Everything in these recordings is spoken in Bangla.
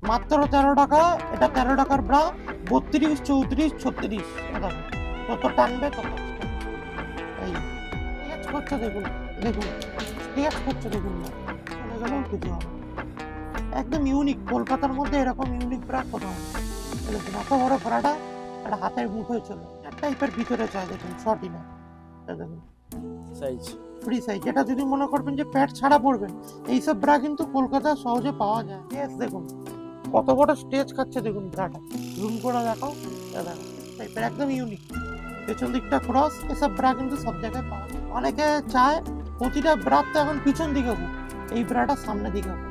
মাত্র 13 টাকা। এটা 13 টাকার ব্রা, 32, 34, 36। দেখো যত টানবে তত এই স্কেচ করছে, দেখুন দেখুন স্কেচ করছে, দেখুন না চলে গেলেও কিছু হবে। একদম ইউনিক, কলকাতার মধ্যে এরকম ইউনিক ব্রা কোথাও নেই। দেখুন এত বড় ব্রাটা একটা হাতের মুঠোয় চলে এক টাইপের ভিতরে চায়, দেখুন শর্টই না, দেখুন সাইজ ফ্রি সাইজ। যেটা যদি মনে করবেন যে প্যাড ছাড়া পড়বেন, এইসব ব্রা কিন্তু কলকাতায় সহজে পাওয়া যায়। স্টেজ দেখুন কত বড় স্টেজ খাচ্ছে, দেখুন ব্রাটা জুম করে দেখাও, দেখো টাইপের একদম ইউনিক। পেছন দিকটা ক্রস, এসব ব্রা কিন্তু সব জায়গায় পাওয়া যায়। অনেকে চায় প্রতিটা ব্রা তো এখন পিছন দিকে হোক, এই ব্রাটা সামনের দিকে হোক।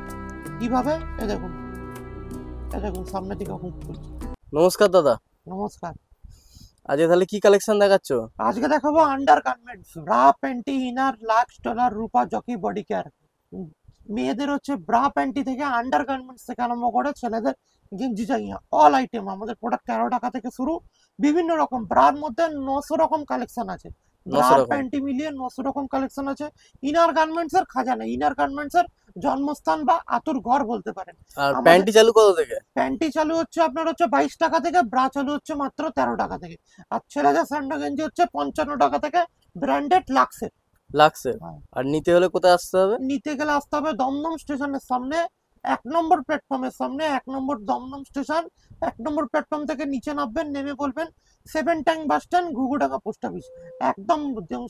কিভাবে? এ দেখুন, এ দেখুন সামনের দিকে হুক করছে। নমস্কার দাদা, নমস্কার। আজকে তাহলে কি কালেকশন দেখাচ্ছ? আজকে দেখাবো under garments, bra, panty, inner, Lux, টলার, রূপা, জকি, বডি কেয়ার। মেয়েদের হচ্ছে ব্রা প্যান্টি থেকে আন্ডার গার্মেন্টস থেকে আরম্ভ করে ছেলেদের গেঞ্জি জাঙ্গিয়া অল আইটেম আমাদের প্রোডাক্ট 13 টাকা থেকে শুরু। বিভিন্ন রকম ব্রার মধ্যে 900 রকম কালেকশন আছে। 900 ব্রার রকম। প্যান্টি মিলিয়ে 900 রকম কালেকশন আছে। ইনার গার্মেন্টস এর খাজানা, ইনার গার্মেন্টস এর জন্মস্থান বা আতুর ঘর বলতে পারেন। আর আমাদের প্যান্টি চালু কত থেকে? প্যান্টি চালু হচ্ছে আপনার হচ্ছে 22 টাকা থেকে, ব্রা চালু হচ্ছে মাত্র 13 টাকা থেকে। আর ছেলেদের স্যান্ডো গেঞ্জি হচ্ছে 55 টাকা থেকে, ব্র্যান্ডেড লাক্সের। লাগছে। হ্যাঁ। আর নিতে হলে কোথায় আসতে হবে? নিতে গেলে আসতে হবে দমদম স্টেশনের সামনে, 1 নম্বর প্ল্যাটফর্মের সামনে, 1 নম্বর দমদম স্টেশন। 1 নম্বর প্ল্যাটফর্ম থেকে নিচে নামবেন, নেমে বলবেন 7 tank bus stand, Ghughudanga post office. একদম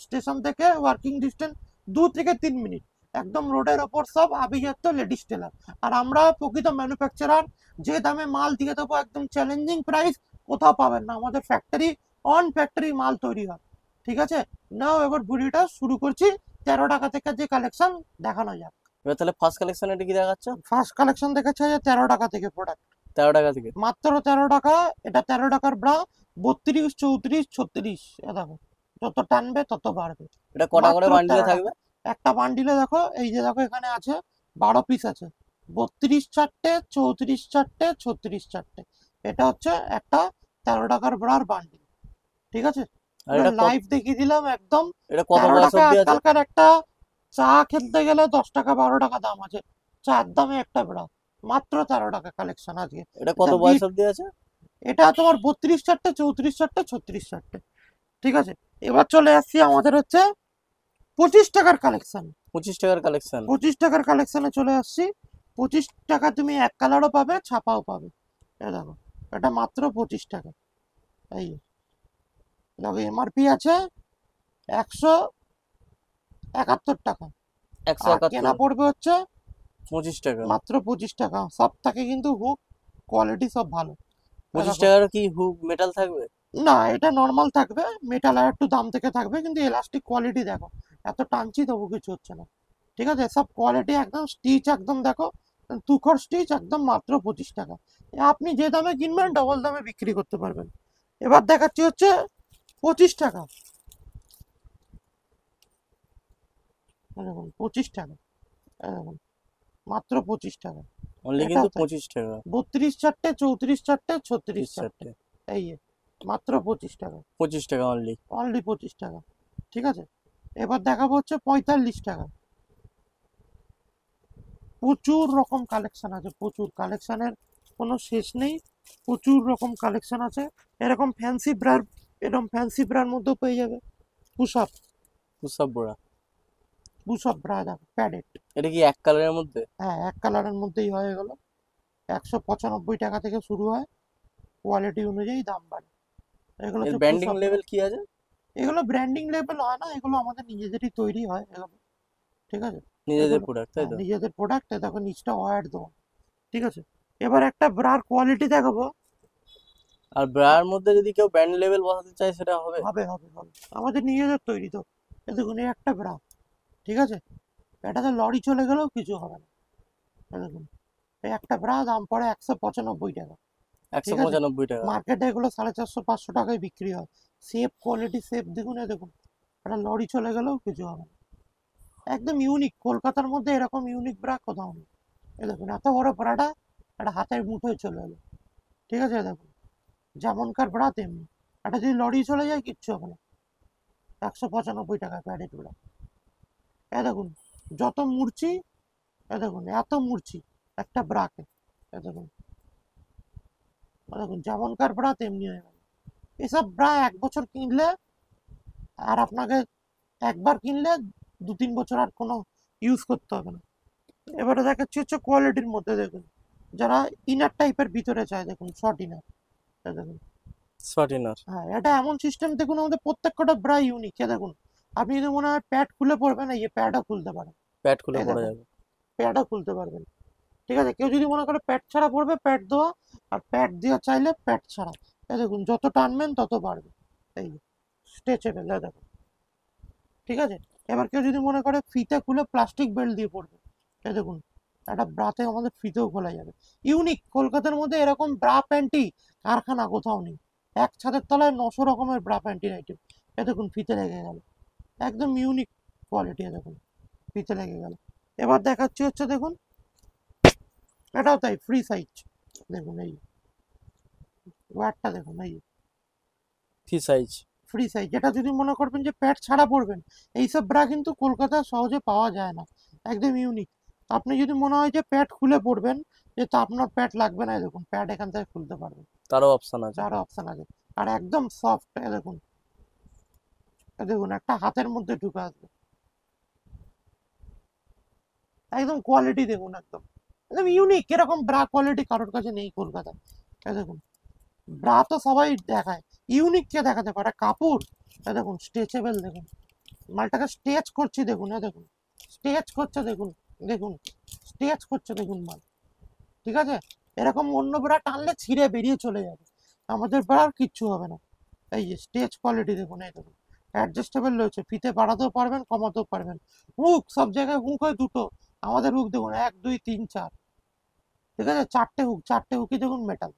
স্টেশন থেকে ওয়ার্কিং ডিস্টেন্স 2 থেকে 3 মিনিট। একদম রোডের ওপর সব আভিজাত্য লেডিস টেলার। আর আমরা প্রকৃত ম্যানুফ্যাকচারার, যে দামে মাল দিয়ে দেবো একদম চ্যালেঞ্জিং প্রাইস, কোথাও পাবেন না। আমাদের ফ্যাক্টরি, অন ফ্যাক্টরি মাল তৈরি হয়। ঠিক আছে, নাও এবার ভিডিওটা শুরু করছি। 13 টাকা থেকে যে কালেকশন দেখানো যাক। এবার তাহলে ফার্স্ট কালেকশন এটা কি দেখাচ্ছ? ফার্স্ট কালেকশন দেখাচ্ছে যে 13 টাকা থেকে প্রোডাক্ট, 13 টাকা থেকে। মাত্র 13 টাকা। এটা 13 টাকার ব্রা, 32, 34, 36। এ দেখো যত টানবে তত বাড়বে। এটা কটা করে মাত্র বান্ডিলে 13 থাকবে? টাকা। একটা বান্ডিলে দেখো, এই যে দেখো এখানে আছে 12 পিস আছে, 32 চারটে, 34 চারটে, 36 চারটে। এটা হচ্ছে একটা 13 টাকার ব্রার বান্ডিল। ঠিক আছে, আর এটা লাইভ দেখিয়ে দিলাম একদম। এটা কত 13 বয়স টাকা অবধি আছে? আজকালকার একটা চা খেলতে গেলে 10 টাকা 12 টাকা দাম আছে, চার দামে একটা ব্রা। মাত্র 13 টাকা কালেকশন আজকে। এটা কত বয়স অবধি আছে? এটা তোমার 32 চারটে, 34 চারটে, 36 চারটে। ঠিক আছে, এবার চলে আসছি আমাদের হচ্ছে 25 টাকার কালেকশন। 25 টাকার কালেকশন। 25 টাকার কালেকশনে চলে আসছি। 25 টাকা তুমি এক কালারও পাবে, ছাপাও পাবে। এ দেখো এটা মাত্র 25 টাকা। এই দেখো এমআরপি আছে 171 টাকা, আর 171। কেনা পড়বে হচ্ছে 25 টাকা। মাত্র 25 টাকা। সব থেকে কিন্তু হুক কোয়ালিটি সব ভালো। 25 টাকার কি হুক মেটাল থাকবে? না, এটা নর্মাল থাকবে, মেটাল আর একটু দাম থেকে থাকবে, কিন্তু এলাস্টিক কোয়ালিটি দেখো, এত টানছি তবু কিছু হচ্ছে না। ঠিক আছে, সব কোয়ালিটি একদম, স্টিচ একদম দেখো, তুখর স্টিচ একদম, মাত্র 25 টাকা। আপনি যে দামে কিনবেন ডবল দামে বিক্রি করতে পারবেন। এবার দেখাচ্ছি হচ্ছে 25 টাকা। দেখুন 25 টাকা, দেখুন মাত্র 25 টাকা। অনলি এটা কিন্তু 25 টাকা। 32 চারটে, 34 চারটে, 36 30 চারটে। চারটে। এই মাত্র 25 টাকা, 25 টাকা অনলি। অনলি 25 টাকা। ঠিক আছে, এবার দেখাবো হচ্ছে 45 টাকা। প্রচুর রকম কালেকশন আছে, প্রচুর কালেকশনের কোনো শেষ নেই। প্রচুর রকম কালেকশন আছে। এরকম ফ্যান্সি ব্রার, এরকম ফ্যান্সি ব্রার মধ্যেও পেয়ে যাবে। পুশআপ, সব বড়া। পুশআপ ব্রা দেখো প্যাডেড। এটা কি এক কালারের মধ্যে? হ্যাঁ, এক কালারের মধ্যেই হয়ে গেল। 195 টাকা থেকে শুরু হয়, কোয়ালিটি অনুযায়ী দাম বাড়ে। এগুলো এর হচ্ছে ব্র্যান্ডিং পুশআপ ব্রা। লেভেল কি আছে? এগুলো ব্র্যান্ডিং লেভেল হয় না, এগুলো আমাদের নিজেদেরই তৈরি হয় এগুলো। ঠিক আছে, নিজেদের এগুলো প্রোডাক্ট তাই তো? নিজেদের প্রোডাক্ট। দেখো নিচটা ওয়ার দেবো। ঠিক আছে, এবার একটা ব্রার কোয়ালিটি দেখাবো। আর ব্রার মধ্যে যদি কেউ ব্র্যান্ড লেভেল বসাতে চায় সেটা হবে? হবে হবে হবে, আমাদের নিজেদের তৈরি তো। এ দেখুন এই একটা ব্রা। ঠিক আছে, এটাতে লরি চলে গেলেও কিছু হবে না। এ দেখুন এই একটা ব্রা দাম পড়ে 195 টাকা। ঠিক আছে, 195 টাকা। মার্কেটে এগুলো 450-500 টাকায় বিক্রি হয়। সেফ কোয়ালিটি, সেফ দেখুন, এ দেখুন একটা লরি চলে গেলেও কিছু হবে না। একদম ইউনিক, কলকাতার মধ্যে এরকম ইউনিক ব্রা কোথাও নেই। এ দেখুন এত বড় ব্রাটা একটা হাতের মুঠোয় চলে এলো। ঠিক আছে, দেখুন যেমনকার ব্রা তেমনি। একটা যদি লরি চলে যায় কিচ্ছু হবে না। 195 টাকা প্যাডেড ব্রা। এ দেখুন যত মুড়ছি, এ দেখুন এত মুড়ছি একটা ব্রাকে। এ দেখুন দেখুন যেমনকার ব্রা তেমনি হয়ে গেল। এসব ব্রা 1 বছর কিনলে আর আপনাকে একবার কিনলে 2-3 বছর আর কোনো ইউজ করতে হবে না। এবারে দেখাচ্ছি হচ্ছে কোয়ালিটির মধ্যে দেখুন, যারা ইনার টাইপের ভিতরে চায় দেখুন শর্ট ইনার দেখুন। শর্টিনার। হ্যাঁ, এটা এমন সিস্টেম দেখুন, আমাদের প্রত্যেকটা ব্রা ইউনিক। দেখুন আপনি যদি মনে হয় প্যাড খুলে পড়বেন, এই প্যাডও খুলতে পারেন। প্যাড খুলে এই পড়া দেখুন যাবে। প্যাডও খুলতে পারবেন। ঠিক আছে, কেউ যদি মনে করে প্যাড ছাড়া পড়বে, প্যাড দেওয়া, আর প্যাড দেওয়া চাইলে প্যাড ছাড়া। এই দেখুন যত টানবেন তত বাড়বে। এই স্ট্রেচেবল দেখুন। ঠিক আছে, এবার কেউ যদি মনে করে ফিতে খুলে প্লাস্টিক বেল্ট দিয়ে পড়বে, এই দেখুন একটা ব্রাতে আমাদের ফিতেও খোলা যাবে। ইউনিক, কলকাতার মধ্যে এরকম ব্রা প্যান্টি কারখানা কোথাও নেই। এক ছাদের তলায় 900 রকমের ব্রা প্যান্টির আইটেম। এ দেখুন ফিতে লেগে গেল, একদম ইউনিক কোয়ালিটি। দেখুন ফিতে লেগে গেল। এবার দেখাচ্ছি হচ্ছে দেখুন, এটাও তাই ফ্রি সাইজ। দেখুন এই ওয়ারটা দেখুন, এই ফ্রি সাইজ। Free size. যেটা যদি মনে করবেন যে প্যাড ছাড়া পড়বেন, এইসব ব্রা কিন্তু কলকাতায় সহজে পাওয়া যায় না, একদম ইউনিক। আপনি যদি মনে হয় যে প্যাড খুলে পড়বেন, যে তা আপনার প্যাড লাগবে না, দেখুন প্যাড এখান থেকে খুলতে পারবেন, তারও অপশন আছে। তার অপশন আছে। আর একদম সফট, দেখুন দেখুন একটা হাতের মধ্যে ঢুকে আসবে, একদম কোয়ালিটি দেখুন, একদম একদম ইউনিক। এরকম ব্রা কোয়ালিটি কারোর কাছে নেই কলকাতায়। দেখুন ব্রা তো সবাই দেখায়, ইউনিক কে দেখাতে পারে? কাপড়। দেখুন স্ট্রেচেবল, দেখুন মালটাকে স্টেচ করছি দেখুন, দেখুন স্টেচ করছে দেখুন, দেখুন স্টেচ করছে দেখুন মাল। ঠিক আছে, এরকম অন্য ব্রা টানলে ছিঁড়ে বেরিয়ে চলে যাবে, আমাদের ব্রার কিচ্ছু হবে না। এই যে স্টেজ কোয়ালিটি দেখুন, এই দেখুন অ্যাডজাস্টেবল রয়েছে, ফিতে বাড়াতেও পারবেন কমাতেও পারবেন। হুক, সব জায়গায় হুক হয় দুটো, আমাদের হুক দেখুন 1 2 3 4। ঠিক আছে, 4টে হুক, 4টে হুকই দেখুন মেটাল।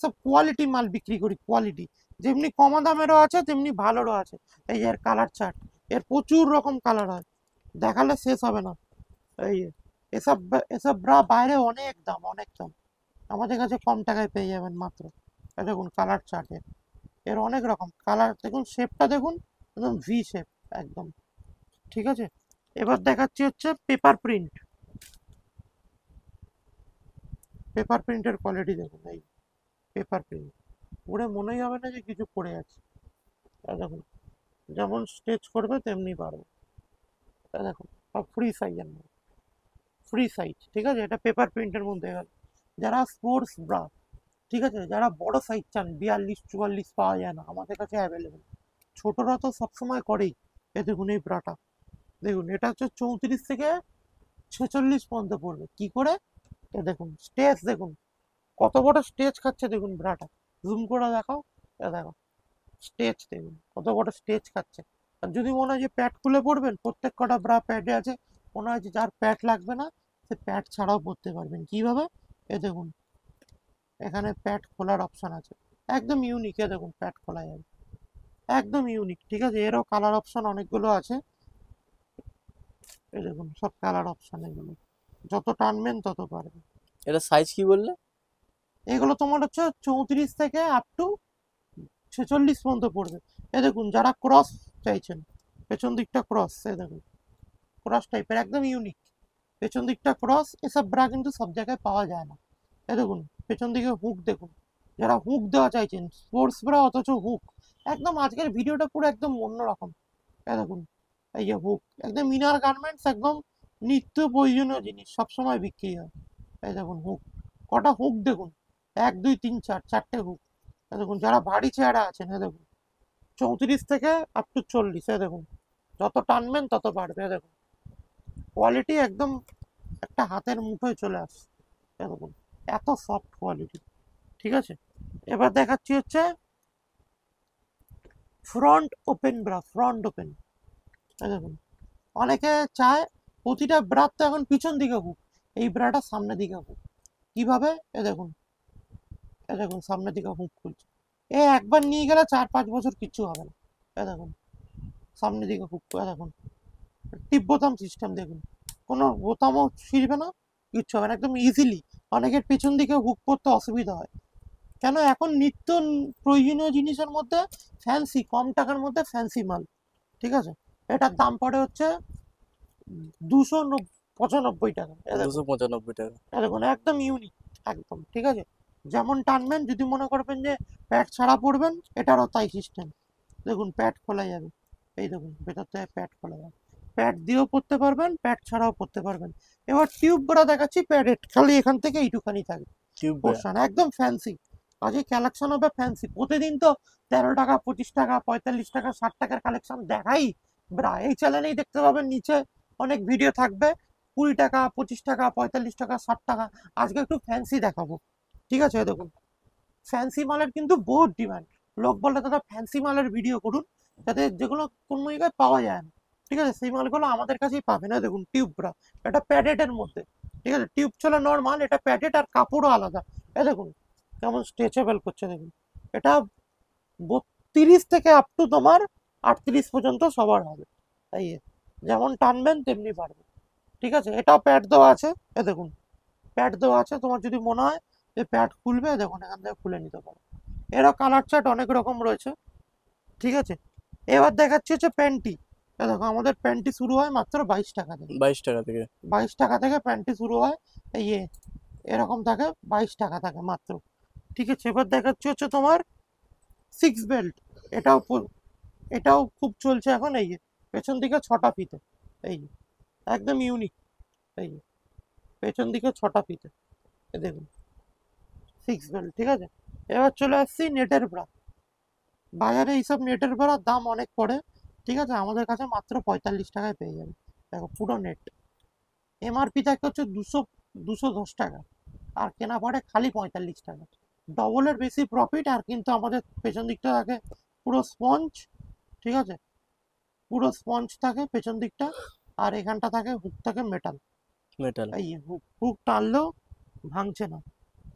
সব কোয়ালিটি মাল বিক্রি করি, কোয়ালিটি। যেমনি কম দামেরও আছে তেমনি ভালোরও আছে। এই যে এর কালার চার্ট, এর প্রচুর রকম কালার হয়, দেখালে শেষ হবে না। এই যে, এসব এসব ব্রা বাইরে অনেক দাম, অনেক দাম, আমাদের কাছে কম টাকায় পেয়ে যাবেন মাত্র। এই দেখুন কালার চার্ট, এর এর অনেক রকম কালার দেখুন, শেপটা দেখুন একদম ভি শেপ একদম। ঠিক আছে, এবার দেখাচ্ছি হচ্ছে পেপার প্রিন্ট। পেপার প্রিন্টের কোয়ালিটি দেখুন, এই পেপার প্রিন্ট পরে মনেই হবে না যে কিছু পড়ে আছে। দেখুন যেমন স্টেচ করবে তেমনি পারবে। দেখুন সব ফ্রি সাইজের মধ্যে, ফ্রি সাইজ। ঠিক আছে, এটা পেপার প্রিন্টের মধ্যে গেল। যারা স্পোর্টস ব্রা, ঠিক আছে, যারা বড় সাইজ চান, 42 44 পাওয়া যায় না, আমাদের কাছে অ্যাভেলেবেল। ছোটরা তো সবসময় করেই। এ দেখুন এই ব্রাটা দেখুন, এটা হচ্ছে 34 থেকে 46 পর্যন্ত পড়বে। কি করে? এ দেখুন স্টেজ দেখুন, কত বড় স্টেজ খাচ্ছে দেখুন ব্রাটা। জুম করে দেখাও, এ দেখো স্টেজ দেখুন কত বড় স্টেজ খাচ্ছে। আর যদি মনে হয় যে প্যাড খুলে পড়বেন, প্রত্যেক কটা ব্রা প্যাডে আছে। মনে হয় যে যার প্যাড লাগবে না, সে প্যাড ছাড়াও পড়তে পারবেন। কিভাবে? এ দেখুন এখানে প্যাড খোলার অপশন আছে, একদম ইউনিক। এ দেখুন প্যাড খোলা যাবে, একদম ইউনিক। ঠিক আছে, এরও কালার অপশন অনেকগুলো আছে। এই দেখুন সব কালার অপশন, এগুলো যত টানবেন তত পারবেন। এটা সাইজ কি বললে? এগুলো তোমার হচ্ছে 34 থেকে আপ টু 46 পর্যন্ত পড়বে। এ দেখুন যারা ক্রস চাইছেন, পেছন দিকটা ক্রস, এ দেখুন ক্রস টাইপের একদম ইউনিক, পেছন দিকটা ক্রস। এসব ব্রা কিন্তু সব জায়গায় পাওয়া যায় না। এ দেখুন পেছন দিকে হুক দেখুন, যারা হুক দেওয়া চাইছেন, স্পোর্টস ব্রা অথচ হুক, একদম আজকের ভিডিওটা পুরো একদম অন্যরকম। এ দেখুন এই যে হুক, একদম ইনার গার্মেন্টস, একদম নিত্য প্রয়োজনীয় জিনিস, সবসময় বিক্রি হয়। এই দেখুন হুক, কটা হুক দেখুন, 1 2 3 4, 4টে হুক। এ দেখুন যারা ভারী চেহারা আছেন, এ দেখুন 34 থেকে আপ টু 40। এ দেখুন যত টানবেন তত বাড়বে। এ দেখুন কোয়ালিটি একদম একটা হাতের মুঠোয় চলে আসছে। এ দেখুন এত সফট কোয়ালিটি। ঠিক আছে, এবার দেখাচ্ছি হচ্ছে front open bra, front open. দেখুন অনেকে চায় প্রতিটা ব্রার তো এখন পিছন দিকে হুক, এই ব্রাটা সামনে দিকে হুক। কিভাবে? এ দেখুন, এ দেখুন সামনের দিকে হুক খুলছে। এ একবার নিয়ে গেলে 4 5 বছর কিচ্ছু হবে না। এ দেখুন সামনের দিকে হুক, এ দেখুন টিপ বোতাম সিস্টেম দেখুন, কোনো বোতামও ছিঁড়বে না, কিচ্ছু হবে না, একদম ইজিলি। অনেকের পেছন দিকে হুক করতে অসুবিধা হয়, কেন? এখন নিত্য প্রয়োজনীয় জিনিসের মধ্যে ফ্যান্সি, কম টাকার মধ্যে ফ্যান্সি মাল। ঠিক আছে, এটার দাম পড়ে হচ্ছে 295 টাকা। এ দেখুন, 295 টাকা। এ দেখুন একদম ইউনিক, একদম। ঠিক আছে, যেমন টানবেন, যদি মনে করবেন যে প্যাড ছাড়া পড়বেন, এটারও তাই সিস্টেম। দেখুন প্যাড খোলা যাবে, এই দেখুন ভেতর থেকে প্যাড খোলা যাবে, প্যাড দিয়েও পড়তে পারবেন, প্যাড ছাড়াও পড়তে পারবেন। এবার টিউব ব্রা দেখাচ্ছি প্যাডেড, খালি এখান থেকে এইটুখানি থাকে টিউব ব্রা। পোর্শন, একদম ফ্যান্সি। কাজে কালেকশন হবে ফ্যান্সি, প্রতিদিন তো 13 টাকা 25 টাকা 45 টাকা 60 টাকার কালেকশন দেখাই ব্রা। এই চ্যানেলেই দেখতে পাবেন, নিচে অনেক ভিডিও থাকবে 20 টাকা 25 টাকা 45 টাকা 60 টাকা। আজকে একটু ফ্যান্সি দেখাবো, ঠিক আছে? দেখুন ফ্যান্সি মালের কিন্তু বহুত ডিমান্ড। লোক বলে দাদা ফ্যান্সি মালের ভিডিও করুন, যাতে যেগুলো কোন জায়গায় পাওয়া যায় না, ঠিক আছে, সেই মালগুলো আমাদের কাছেই পাবে না। দেখুন টিউব ব্রা, এটা প্যাডেড এর মধ্যে, ঠিক আছে, টিউব ছিল নর্মাল, এটা প্যাডেড আর কাপড়ও আলাদা। এ দেখুন কেমন স্ট্রেচেবল করছে, দেখুন এটা 32 থেকে আপ টু তোমার 38 পর্যন্ত সবার হবে। তাই যেমন টানবেন তেমনি পারবে, ঠিক আছে। এটাও প্যাড দেওয়া আছে, এ দেখুন প্যাড দেওয়া আছে, তোমার যদি মনে হয় যে প্যাড খুলবে, দেখুন এখান থেকে খুলে নিতে পারো। এরও কালার চার্ট অনেক রকম রয়েছে, ঠিক আছে। এবার দেখাচ্ছি হচ্ছে প্যান্টি। দেখো আমাদের প্যান্টি শুরু হয় মাত্র 22 টাকা থেকে। 22 টাকা থেকে। 22 টাকা থেকে প্যান্টি শুরু হয়, এই এরকম থাকে, 22 টাকা থাকে মাত্র, ঠিক আছে। এবার দেখাচ্ছি হচ্ছে তোমার 6 বেল্ট। এটাও এটাও খুব চলছে এখন, এই পেছন দিকে 6টা ফিতে, এই একদম ইউনিক, এই পেছন দিকে 6টা ফিতে, দেখুন 6 বেল্ট, ঠিক আছে। এবার চলে আসছি নেটের ব্রা। বাজারে এইসব নেটের ব্রার দাম অনেক পড়ে, ঠিক আছে, আমাদের কাছে মাত্র 45 টাকায় পেয়ে যাবে। দেখো পুরো নেট, এমআরপি থাকে হচ্ছে 210 টাকা, আর কেনা পড়ে খালি 45 টাকা। ডবলের বেশি প্রফিট। আর কিন্তু আমাদের পেছন দিকটা থাকে পুরো স্পঞ্জ, ঠিক আছে, পুরো স্পঞ্জ থাকে পেছন দিকটা, আর এখানটা থাকে হুক থাকে মেটাল, মেটাল। এই হুক হুক টানলেও ভাঙছে না,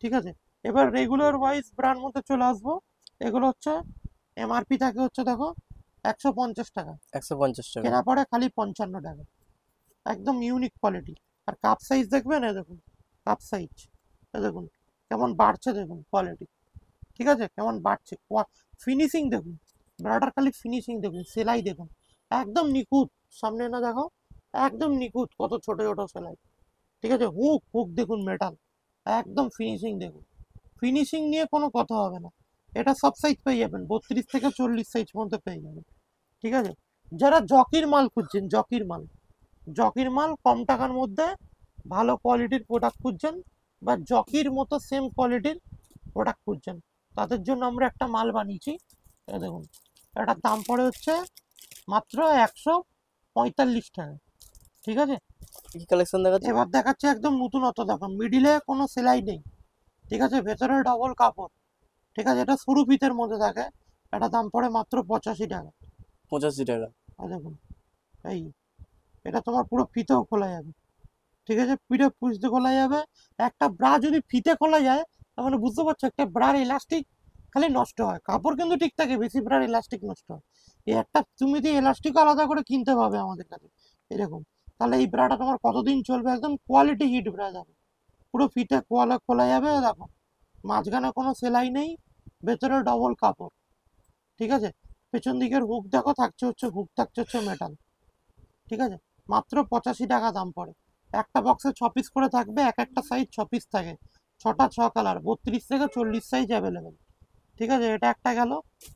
ঠিক আছে। এবার রেগুলার ওয়াইজ ব্র্যান্ড মধ্যে চলে আসবো। এগুলো হচ্ছে এমআরপি থাকে হচ্ছে দেখো 150 টাকা, 150 টাকা। কেনা পড়ে খালি 55 টাকা, একদম ইউনিক কোয়ালিটি। আর কাপ সাইজ দেখবেন, এ দেখুন কাপ সাইজ, এ দেখুন কেমন বাড়ছে, দেখুন কোয়ালিটি, ঠিক আছে, কেমন বাড়ছে, ফিনিশিং দেখুন, ব্রাটার খালি ফিনিশিং দেখুন, সেলাই দেখুন একদম নিখুঁত, সামনে না দেখো একদম নিখুঁত, কত ছোট ছোট সেলাই, ঠিক আছে। হুক হুক দেখুন মেটাল, একদম ফিনিশিং দেখুন, ফিনিশিং নিয়ে কোনো কথা হবে না। এটা সব সাইজ পেয়ে যাবেন, 32 থেকে 40 সাইজ মধ্যে পেয়ে যাবেন, ঠিক আছে। যারা জকির মাল খুঁজছেন, জকির মাল কম টাকার মধ্যে ভালো কোয়ালিটির প্রোডাক্ট খুঁজছেন, বা জকির মতো সেম কোয়ালিটির প্রোডাক্ট খুঁজছেন, তাদের জন্য আমরা একটা মাল বানিয়েছি। দেখুন এটার দাম পড়ে হচ্ছে মাত্র 145 টাকা, ঠিক আছে। কি কালেকশন দেখাচ্ছে? এবার দেখাচ্ছে একদম নতুনত্ব, দেখো মিডিলে কোনো সেলাই নেই, ঠিক আছে, ভেতরে ডবল কাপড়, ঠিক আছে, এটা সরু ফিতের মধ্যে থাকে, এটা দাম পড়ে মাত্র 85 টাকা। 85 টাকা। আর দেখুন এই এটা তোমার পুরো ফিতেও খোলা যাবে, ঠিক আছে, পিঠে পুষতে খোলা যাবে। একটা ব্রা যদি ফিতে খোলা যায়, তার মানে বুঝতে পারছো একটা ব্রার ইলাস্টিক খালি নষ্ট হয়, কাপড় কিন্তু ঠিক থাকে, বেশি ব্রার ইলাস্টিক নষ্ট হয়। এই একটা তুমি যদি ইলাস্টিক আলাদা করে কিনতে পাবে আমাদের কাছে এরকম, তাহলে এই ব্রাটা তোমার কতদিন চলবে, একদম কোয়ালিটি হিট ব্রা যাবে, পুরো ফিতে খোলা যাবে। দেখো মাঝখানে কোনো সেলাই নেই, ভেতরে ডবল কাপড়, ঠিক আছে। পেছন দিকের হুক দেখো থাকছে হচ্ছে, হুক থাকছে হচ্ছে মেটাল, ঠিক আছে। মাত্র 85 টাকা দাম পড়ে। একটা বক্সে 6 পিস করে থাকবে, এক একটা সাইজ 6 পিস থাকে, 6টা 6 কালার, 32 থেকে 40 সাইজ অ্যাভেলেবেল, ঠিক আছে। এটা একটা গেল।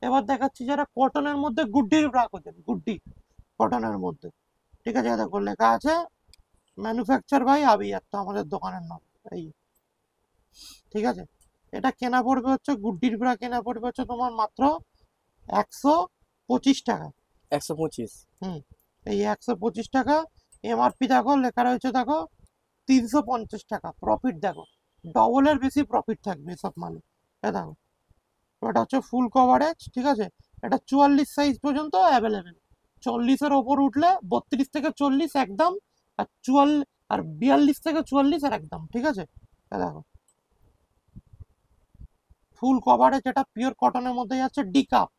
এবার দেখাচ্ছি যারা কটনের মধ্যে গুড্ডির ব্রা করছেন, গুড্ডি কটনের মধ্যে, ঠিক আছে, দেখো লেখা আছে ম্যানুফ্যাকচার বাই আবিয়ার, তো আমাদের দোকানের নাম, এই ঠিক আছে। এটা কেনা পড়বে হচ্ছে, গুড্ডির ব্রা কেনা পড়বে হচ্ছে তোমার মাত্র 125 টাকা। 125। হুম, এই 125 টাকা। এমআরপি দেখো লেখা রয়েছে, দেখো 350 টাকা। প্রফিট দেখো, ডবলের বেশি প্রফিট থাকবে সব মালে, এ দেখো এটা হচ্ছে ফুল কভারেজ, ঠিক আছে। এটা 44 সাইজ পর্যন্ত অ্যাভেলেবেল, 40-এর ওপর উঠলে 32 থেকে 40 একদম, আর 42 থেকে 44 আর একদম, ঠিক আছে। এ দেখো ফুল কভারেজ, এটা পিওর কটনের মধ্যে যাচ্ছে, ডিকাপ।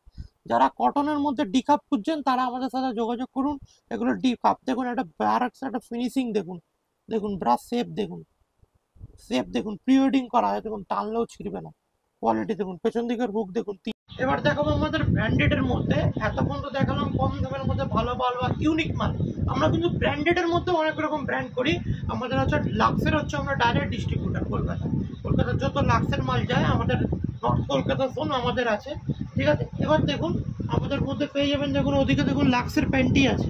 যারা কটনের মধ্যে ডিকাপ খুঁজছেন তারা আমাদের সাথে যোগাযোগ করুন। এগুলো ডিকাপ দেখুন, একটা ব্রাশ, একটা ফিনিশিং দেখুন, দেখুন ব্রাশ শেপ দেখুন প্রি ওয়েডিং করা হয়, দেখুন টানলেও ছিঁড়বে না, কোয়ালিটি দেখুন, পেছন দিকের হুক দেখুন এবার দেখাবো আমাদের ব্র্যান্ডেডের মধ্যে, এতক্ষণ তো দেখালাম কম দামের মধ্যে ভালো ভালো আর ইউনিক মাল। আমরা কিন্তু ব্র্যান্ডেডের মধ্যে অনেক রকম ব্র্যান্ড করি। আমাদের হচ্ছে লাক্সের হচ্ছে আমরা ডাইরেক্ট ডিস্ট্রিবিউটার কলকাতার যত লাক্সের মাল যায় আমাদের নর্থ কলকাতা জোন আমাদের আছে, ঠিক আছে। এবার দেখুন আমাদের মধ্যে পেয়ে যাবেন, দেখুন ওদিকে দেখুন লাক্সের প্যান্টি আছে,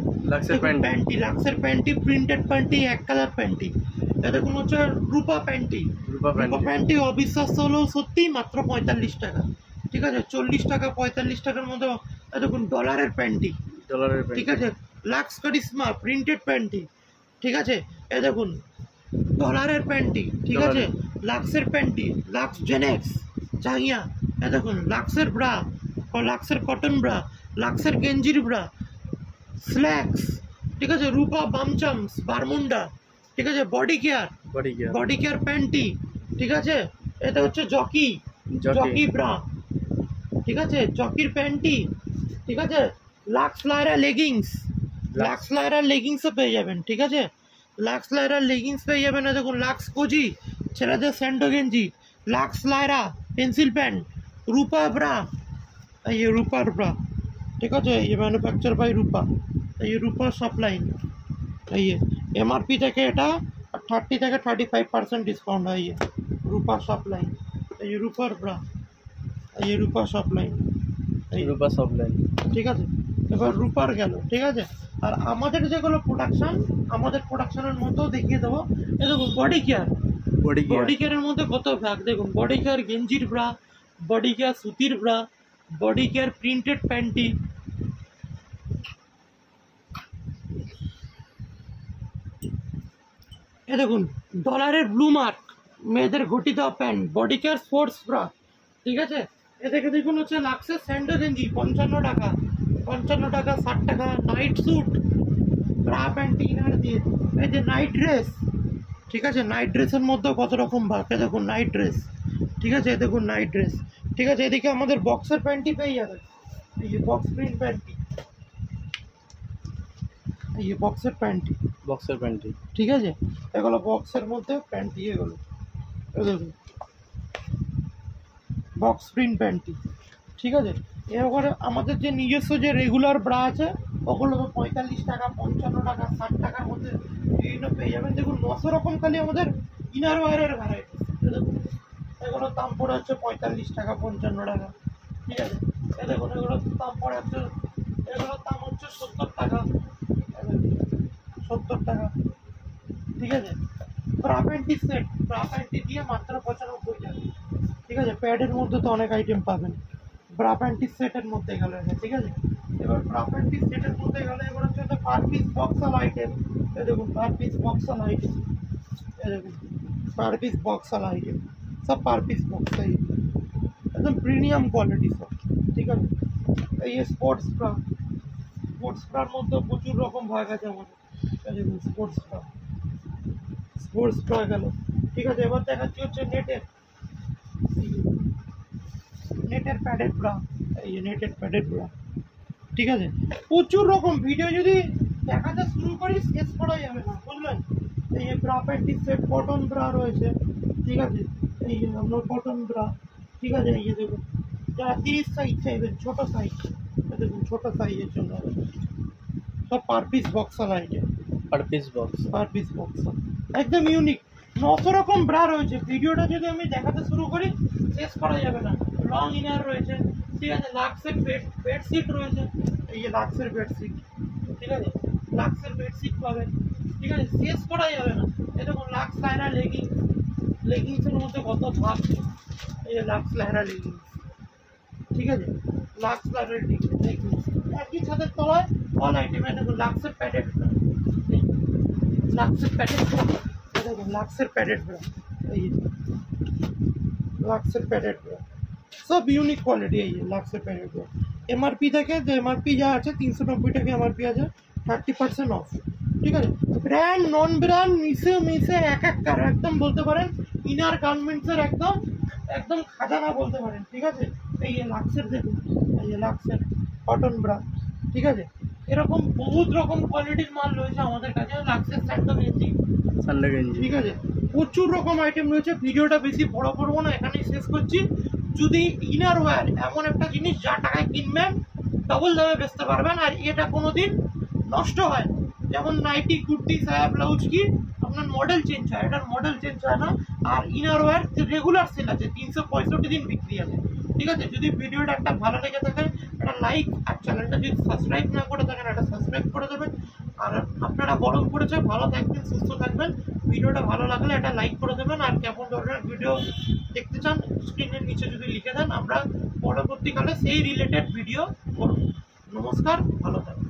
লাক্সের প্যান্টি প্রিন্টেড প্যান্টি, এক কালার প্যান্টি। এটা দেখুন হচ্ছে রূপা প্যান্টি, রূপা প্যান্টি অবিশ্বাস্য হলেও সত্যি মাত্র 45 টাকা, ঠিক আছে। 40 টাকা 45 টাকার মধ্যে দেখুন ডলারের প্যান্টি, ঠিক আছে। লাক্স কারিশমা প্রিন্টেড প্যান্টি, ঠিক আছে। এ দেখুন ডলারের প্যান্টি, ঠিক আছে। লাক্সের প্যান্টি, লাক্স জেনেক্স চাহিয়া। এ দেখুন লাক্সের ব্রা, লাক্সের কটন ব্রা, লাক্সের গেঞ্জির ব্রা, স্ল্যাক্স, ঠিক আছে। রূপা বামচামস বারমুন্ডা, ঠিক আছে। বডি কেয়ার প্যান্টি, ঠিক আছে। এটা হচ্ছে জকি ব্রা, ঠিক আছে। জকির প্যান্টি, ঠিক আছে। লাক্স লায়রা লেগিংসও পেয়ে যাবেন, ঠিক আছে। লাক্স লায়রা লেগিংস পেয়ে যাবেন। দেখুন লাক্স কোজি ছেলেদের স্যান্ডো গেঞ্জি, লাক্স লায়রা পেন্সিল প্যান্ট, রূপা ব্রা, এই রূপার ব্রা, ঠিক আছে। ये मैन्युफैक्चर बाय रूपा, ये रूपा सप्लाइन, ये एमआरपी থেকে এটা 30 থেকে 35% ডিসকাউন্ট হয়। ये रूपा सप्लाइन, ये रूपाর ব্রা, ये रूपा सप्लाइन, ঠিক আছে। এবার রূপার গেল, ঠিক আছে। আর আমাদের যেগুলো প্রোডাকশন, আমাদের প্রোডাকশনের মধ্যেও দেখিয়ে দেবো। এই দেখুন বডি কেয়ারের মধ্যে কত ভাগ দেখুন। বডি কেয়ার গেঞ্জির ব্রা, বডি কেয়ার সুতির bra, body care printed panty, এ দেখুন ডলারের ব্লু মার্ক মেয়েদের ঘটি দেওয়া pant, body care sports bra, ঠিক আছে। এদিকে দেখুন হচ্ছে লাক্সের স্যান্ডো গেঞ্জি 55 টাকা 60 টাকা। Night sweet bra pant inner দিয়ে, এই যে নাইট ড্রেস, ঠিক আছে। নাইট ড্রেসের মধ্যে কত রকম ভাগ, দেখুন নাইট ড্রেস, ঠিক আছে। দেখুন নাইট ড্রেস, ঠিক আছে। এদিকে আমাদের বক্সের প্যান্টি পেয়ে যাবে, এই যে বক্স প্রিন্ট প্যান্টি, এই বক্সের প্যান্টি, ঠিক আছে। এগুলো বক্সের মধ্যে প্যান্টি, এগুলো দেখুন বক্স প্রিন্ট প্যান্টি, ঠিক আছে। এবারে আমাদের যে নিজস্ব যে রেগুলার ব্রা আছে ওগুলো 45 টাকা 55 টাকা 60 টাকার মধ্যে বিভিন্ন পেয়ে যাবেন। দেখুন 900 রকম খালি আমাদের ইনার ওয়্যারের ভ্যারাইটি, দেখুন এগুলোর দাম পড়ে হচ্ছে 45 টাকা 55 টাকা, ঠিক আছে। এ দেখুন এগুলোর দাম পড়ে হচ্ছে, এগুলোর দাম হচ্ছে 70 টাকা, 70 টাকা, ঠিক আছে। Bra panty set, bra panty দিয়ে মাত্র 95 টাকা, ঠিক আছে। প্যাডের মধ্যে তো অনেক আইটেম পাবেন, ব্রা প্যান্টি সেটের মধ্যে গেলে, ঠিক আছে। এবার ব্রা প্যান্টি সেটের মধ্যে গেলে এবার হচ্ছে পার পিস বক্সাল আইটেম, এই দেখুন পার পিস বক্সাল আইটেম, এই দেখুন পার পিস বক্সাল আইটেম, সব পার পিস বক্স একদম প্রিমিয়াম কোয়ালিটি সব, ঠিক আছে। এই স্পোর্টস ব্রার মধ্যে প্রচুর রকম ভাগ আছে আমাদের, এই দেখুন স্পোর্টস ব্রা গেল, ঠিক আছে। এবার দেখাচ্ছি হচ্ছে নেটের প্যাডেড ব্রা, এই নেটের প্যাডেড ব্রা, ঠিক আছে। প্রচুর রকম ভিডিও যদি দেখাতে শুরু করি শেষ করা যাবে না, বুঝলেন। এই bra panty set cotton bra রয়েছে, ঠিক আছে। এই যে আপনার কটন ব্রা, ঠিক আছে। এই যে দেখুন যারা 30 সাইজ চাইবেন, ছোটো সাইজ, দেখুন ছোটো সাইজের জন্য সব পার পিস বক্সাল আইটেম, পার পিস বক্স একদম ইউনিক। 900 রকম ব্রা রয়েছে, ভিডিওটা যদি আমি দেখাতে শুরু করি শেষ করা যাবে না। লং ইনার রয়েছে, ঠিক আছে। লাক্সের বেডশিট রয়েছে, এই যে লাক্সের বেডশিট, ঠিক আছে। লাক্সের বেডশিট পাবেন, ঠিক আছে, শেষ করা যাবে না। এই দেখুন লাক্স লায়রা লেগিংসের মধ্যে কত ভাগ, এই যে লাক্স লায়রা লেগিংস, ঠিক আছে। লাক্স লায়রা লেগিংস একই ছাদের তলায় অল আইটেম, দেখুন লাক্সের প্যাডেড, লাক্সের প্যাডেড, দেখুন লাক্সের প্যাডেড ব্রা, এই লাক্সের প্যাডেড ব্রা সব ইউনিক কোয়ালিটি, এই লাক্সের প্যাডেড ব্রা। এমআরপি থেকে যে এমআরপি যা আছে 390 টাকা এমআরপি আছে, 30% অফ, ঠিক আছে। ব্র্যান্ড নন ব্র্যান্ড মিশে একাকার একদম বলতে পারেন, ইনার গার্মেন্টসের একদম খাজানা বলতে পারেন, ঠিক আছে। এই লাক্সের দেখুন, এই লাক্সের কটন ব্রা, ঠিক আছে। এরকম বহুত রকম কোয়ালিটির মাল রয়েছে আমাদের কাছে। লাক্সের স্যান্ডো গেঞ্জি, ঠিক আছে। প্রচুর রকম আইটেম রয়েছে। ভিডিওটা বেশি বড় করবো না, এখানেই শেষ করছি। যদি ইনার ওয়্যার এমন একটা জিনিস যা টাকায় কিনবেন ডবল দামে বেচতে পারবেন, আর এটা কোনোদিন নষ্ট হয় না। যেমন নাইটি, কুর্তি, সায়া, ব্লাউজ কি আপনার মডেল চেঞ্জ হয়, এটার মডেল চেঞ্জ হয় না। আর ইনার ওয়্যার রেগুলার সেল আছে, 365 দিন বিক্রি আছে। ঠিক আছে, যদি ভিডিওটা একটা ভালো লেগে থাকে একটা লাইক, আর চ্যানেলটা যদি সাবস্ক্রাইব না করে থাকেন একটা সাবস্ক্রাইব করে দেবেন। আর আপনারা গরম পড়েছে, ভালো থাকবেন, সুস্থ থাকবেন। ভিডিওটা ভালো লাগলে একটা লাইক করে দেবেন, আর কেমন ধরনের ভিডিও দেখতে চান স্ক্রিনের নিচে যদি লিখে দেন, আমরা পরবর্তীকালে সেই রিলেটেড ভিডিও করব। নমস্কার, ভালো থাকবেন।